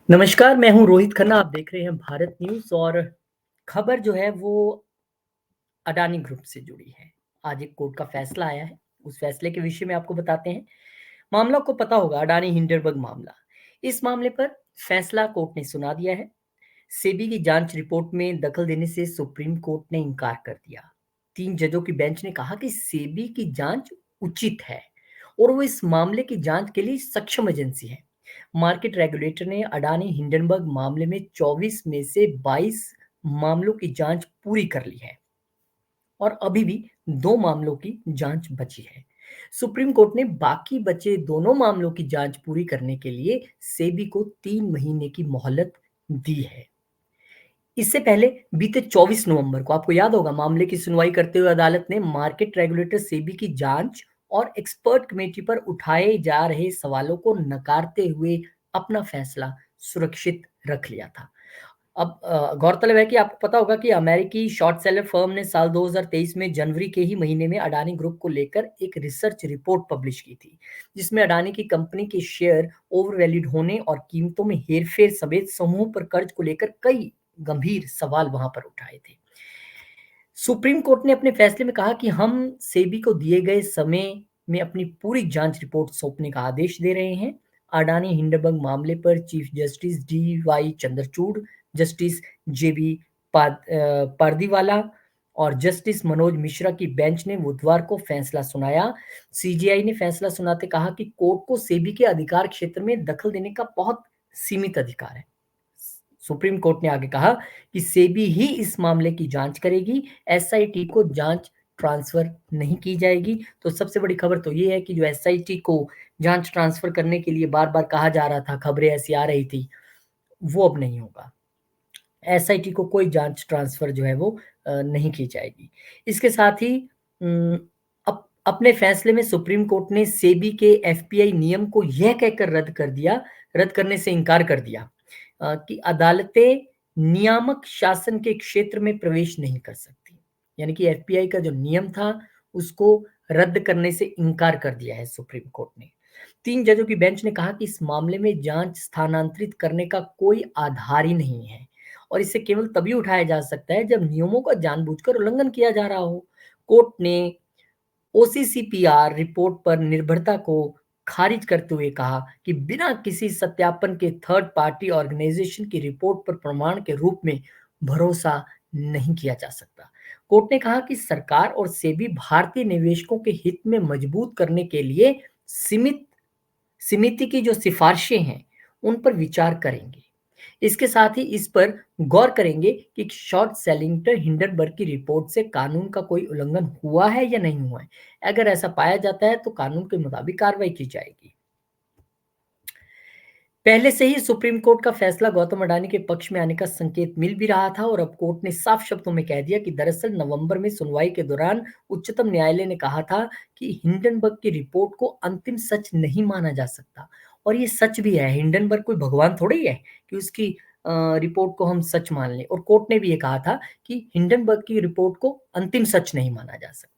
नमस्कार, मैं हूँ रोहित खन्ना, आप देख रहे हैं भारत न्यूज़ और खबर जो है वो अडानी ग्रुप से जुड़ी है। आज एक कोर्ट का फैसला आया है, उस फैसले के विषय में आपको बताते हैं। मामला आपको पता होगा अडानी हिंडनबर्ग मामला। इस मामले पर फैसला कोर्ट ने सुना दिया है। सेबी की जांच रिपोर्ट में दखल देने से सुप्रीम कोर्ट ने इनकार कर दिया। 3 जजों की बेंच ने कहा कि सेबी की जांच उचित है और वो इस मामले की जांच के लिए सक्षम एजेंसी है। मार्केट रेगुलेटर ने अडानी हिंडनबर्ग मामले में 24 में से 22 मामलों की जांच पूरी कर ली है और अभी भी 2 मामलों की जांच बची है। सुप्रीम कोर्ट ने बाकी बचे दोनों मामलों की जांच पूरी करने के लिए सेबी को 3 महीने की मोहलत दी है। इससे पहले बीते 24 नवंबर को आपको याद होगा मामले की सुनवाई करते हुए अदालत ने मार्केट रेगुलेटर सेबी की जांच और एक्सपर्ट कमेटी पर उठाए जा रहे सवालों को नकारते हुए अपना फैसला सुरक्षित रख लिया था। अब गौरतलब है कि आपको पता होगा कि अमेरिकी शॉर्ट सेलर फर्म ने साल 2023 में जनवरी के ही महीने में अडानी ग्रुप को लेकर एक रिसर्च रिपोर्ट पब्लिश की थी, जिसमें अडानी की कंपनी के शेयर ओवरवैल्यूड होने और कीमतों में हेरफेर समेत समूह पर कर्ज को लेकर कई गंभीर सवाल वहां पर उठाए थे। सुप्रीम कोर्ट ने अपने फैसले में कहा कि हम सेबी को दिए गए समय में अपनी पूरी जांच रिपोर्ट सौंपने का आदेश दे रहे हैं। अडानी हिंडनबर्ग मामले पर chief justice D Y Chandrachud, justice JB Pardiwala और जस्टिस मनोज मिश्रा की बेंच ने बुधवार को फैसला सुनाया। सीजेआई ने फैसला सुनाते कहा कि कोर्ट को सेबी के अधिकार क्षेत्र में दखल देने का बहुत सीमित अधिकार है। सुप्रीम कोर्ट ने आगे कहा कि सेबी ही इस मामले की जांच करेगी, एसआईटी को जांच ट्रांसफर नहीं की जाएगी। तो सबसे बड़ी खबर तो ये है कि जो एसआईटी को जांच ट्रांसफर करने के लिए बार-बार कहा जा रहा था, खबरें ऐसी आ रही थी, वो अब नहीं होगा। एसआईटी को कोई जांच ट्रांसफर जो है वो नहीं की जाएगी। इसके साथ ही उम, अपने फैसले में सुप्रीम कोर्ट ने सेबी के एफपीआई नियम को यह कहकर रद्द करने से इनकार कर दिया कि अदालतें नियामक शासन के क्षेत्र में प्रवेश नहीं कर सकती। यानी कि एफपीआई का जो नियम था, उसको रद्द करने से इनकार कर दिया है सुप्रीम कोर्ट ने। 3 जजों की बेंच ने कहा कि इस मामले में जांच स्थानांतरित करने का कोई आधार ही नहीं है और इसे केवल तभी उठाया जा सकता है जब नियमों का जानबूझकर उल्लंघन किया जा रहा हो। कोर्ट ने ओसीसीपीआर रिपोर्ट पर निर्भरता को खारिज करते हुए कहा कि बिना किसी सत्यापन के थर्ड पार्टी ऑर्गेनाइजेशन की रिपोर्ट पर प्रमाण के रूप में भरोसा नहीं किया जा सकता। कोर्ट ने कहा कि सरकार और सेबी भारतीय निवेशकों के हित में मजबूत करने के लिए सीमित समिति की जो सिफारिशें हैं, उन पर विचार करेंगे। इसके साथ ही इस पर गौर करेंगे कि शॉर्ट सेलिंग हिंडनबर्ग की रिपोर्ट से कानून का कोई उल्लंघन हुआ है या नहीं हुआ है। अगर ऐसा पाया जाता है तो कानून के मुताबिक कार्रवाई की जाएगी। पहले से ही सुप्रीम कोर्ट का फैसला गौतम अडानी के पक्ष में आने का संकेत मिल भी रहा था और अब कोर्ट ने साफ शब्दों में कह दिया कि दरअसल नवंबर में सुनवाई के दौरान उच्चतम न्यायालय ने कहा था कि हिंडनबर्ग की रिपोर्ट को अंतिम सच नहीं माना जा सकता और ये सच भी है। हिंडनबर्ग कोई भगवान थोड़ी है कि उसकी रिपोर्ट को हम सच मान लें और कोर्ट ने भी ये कहा था कि हिंडनबर्ग की रिपोर्ट को अंतिम सच नहीं माना जा सकता।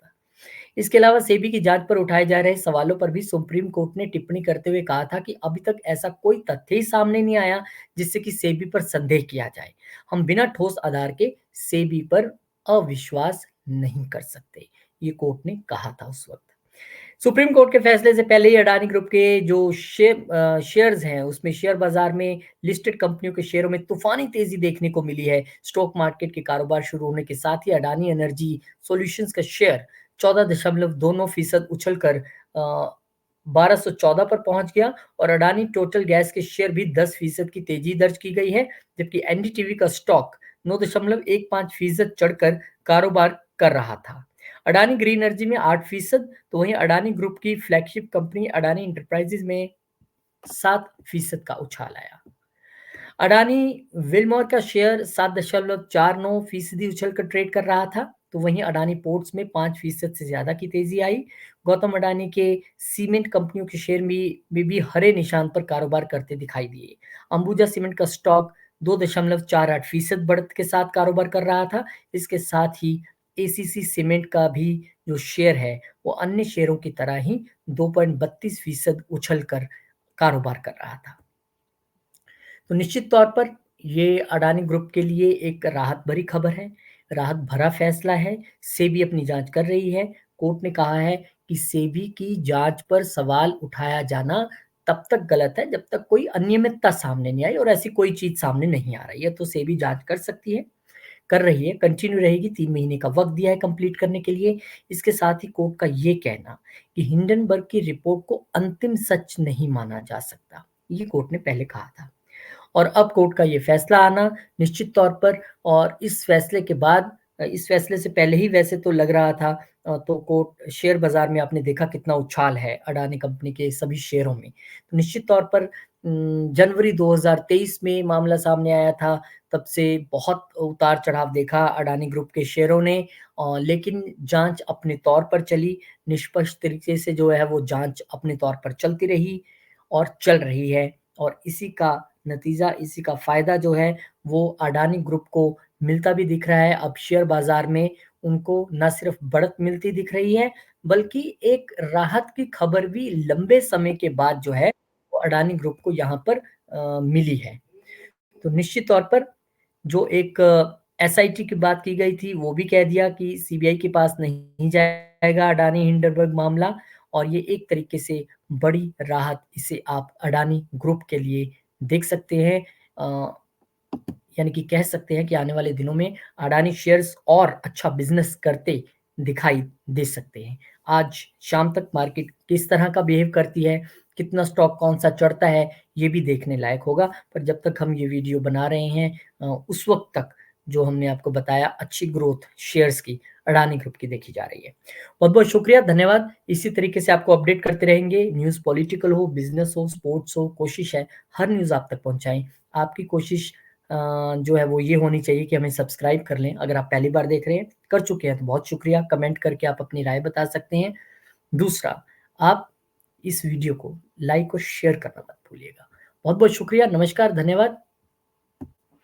इसके अलावा सेबी की जांच पर उठाए जा रहे सवालों पर भी सुप्रीम कोर्ट ने टिप्पणी करते हुए कहा था कि अभी तक ऐसा कोई तथ्य ही सामने नहीं आया जिससे कि सेबी पर संदेह किया जाए। हम बिना ठोस आधार के सेबी पर अविश्वास नहीं कर सकते, ये कोर्ट ने कहा था उस वक्त। सुप्रीम कोर्ट के फैसले से पहले ही अडानी ग्रुप के जो शेयर्स हैं, उसमें शेयर बाजार में लिस्टेड कंपनियों के शेयरों में तूफानी तेजी देखने को मिली है। स्टॉक मार्केट के कारोबार शुरू होने के साथ ही अडानी एनर्जी सॉल्यूशंस का शेयर 14.29% उछलकर 1214 पर पहुंच गया और अडानी टोटल गैस के शेयर भी 10% की तेजी दर्ज की गई है, जबकि एनडीटीवी का स्टॉक 9.15% चढ़कर कारोबार कर रहा था। अडानी ग्रीन एनर्जी में 8%, तो वहीं अडानी ग्रुप की फ्लैगशिप कंपनी अडानी इंटरप्राइजेज में 7% का उछाल आया। अडानी विल्मोर का शेयर 7.49% उछलकर ट्रेड कर रहा था, तो वहीं अडानी पोर्ट्स में 5% से ज्यादा की तेजी आई। गौतम अडानी के सीमेंट कंपनियों के शेयर भी हरे निशान पर कारोबार करते दिखाई दिए। अंबुजा सीमेंट का स्टॉक 2.48% बढ़त के साथ कारोबार कर रहा था। इसके साथ ही एसीसी सीमेंट का भी जो शेयर है वो अन्य शेयरों की तरह ही 2.32% उछलकर कारोबार कर रहा था। तो निश्चित तौर पर ये अडानी ग्रुप के लिए एक राहत भरी खबर है, राहत भरा फैसला है। सेबी अपनी जाँच कर रही है। कोर्ट ने कहा है कि सेबी की जाँच पर सवाल उठाया जाना तब तक गलत है जब तक कोई अनियमितता सामने नहीं आई और ऐसी कोई चीज़ सामने नहीं आ रही है। तो सेबी जाँच कर सकती है, कर रही है, कंटिन्यू रहेगी, 3 महीने का वक़्त दिया है कंप्लीट करने के लिए। इसके साथ ही कोर्ट का ये कहना कि हिंडनबर्ग की रिपोर्ट को अंतिम सच नहीं माना जा सकता, ये कोर्ट ने पहले कहा था। और अब कोर्ट का ये फैसला आना निश्चित तौर पर, और इस फैसले के बाद इस फैसले से पहले ही वैसे तो लग रहा था, तो कोर्ट शेयर बाज़ार में आपने देखा कितना उछाल है अडानी कंपनी के सभी शेयरों में। तो निश्चित तौर पर जनवरी 2023 में मामला सामने आया था, तब से बहुत उतार-चढ़ाव देखा अडानी ग्रुप के शेयरों ने, लेकिन जाँच अपने तौर पर चली, निष्पक्ष तरीके से जो है वो जाँच अपने तौर पर चलती रही और चल रही है, और इसी का नतीजा, इसी का फ़ायदा जो है वो अडानी ग्रुप को मिलता भी दिख रहा है। अब शेयर बाज़ार में उनको ना सिर्फ़ बढ़त मिलती दिख रही है, बल्कि एक राहत की खबर भी लंबे समय के बाद जो है, वो अडानी ग्रुप को यहाँ पर मिली है। तो निश्चित तौर पर जो एक एसआईटी की बात की गई थी, वो भी कह दिया कि सीबीआई के पास नहीं जाएगा अडानी हिंडनबर्ग मामला, और ये एक तरीके से बड़ी राहत इसे आप अडानी ग्रुप के लिए देख सकते हैं। अ, यानी कि कह सकते हैं कि आने वाले दिनों में अडानी शेयर्स और अच्छा बिज़नेस करते दिखाई दे सकते हैं। आज शाम तक मार्केट किस तरह का बिहेव करती है, कितना स्टॉक कौन-सा चढ़ता है, ये भी देखने लायक होगा। पर जब तक हम ये वीडियो बना रहे हैं, उस वक़्त तक जो हमने आपको बताया अच्छी ग्रोथ शेयर्स की अडानी ग्रुप की देखी जा रही है। बहुत-बहुत शुक्रिया, धन्यवाद। इसी तरीके से आपको अपडेट करते रहेंगे। न्यूज़ पॉलिटिकल हो, बिज़नेस हो, स्पोर्ट्स हो, कोशिश है हर न्यूज़ आप तक पहुँचाएँ। आपकी कोशिश जो है वो ये होनी चाहिए कि हमें सब्सक्राइब कर लें। अगर आप पहली बार देख रहे हैं, कर चुके हैं तो बहुत शुक्रिया, कमेंट करके आप अपनी राय बता सकते हैं। दूसरा, आप इस वीडियो को लाइक और शेयर करना मत भूलिएगा। बहुत-बहुत शुक्रिया, नमस्कार, धन्यवाद।